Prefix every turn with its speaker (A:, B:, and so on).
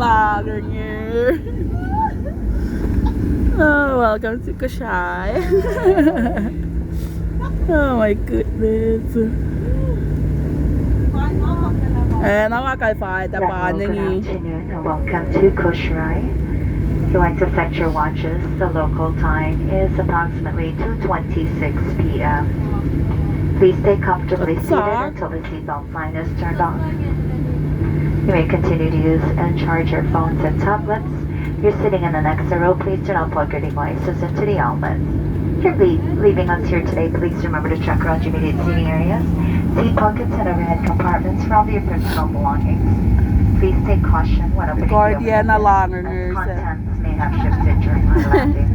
A: lager here. Oh, welcome to Kosrae. Oh my goodness. And ako kalfada pa
B: Good
A: ni.
B: afternoon and welcome to Kosrae. If you like to set your watches, the local time is approximately 2:26 p.m. Please stay comfortably seated until the seatbelt sign is turned on. You may continue to use and charge your phones and tablets. If you're sitting in the next row, please do not plug your devices into the outlets. If you're leaving us here today, please remember to check around your immediate seating areas, seat pockets, and overhead compartments for all of your personal belongings. Please take caution when opening the overhead
A: Guardian na
B: bin,
A: lager
B: as
A: nurse.
B: contents may have shifted during our landing.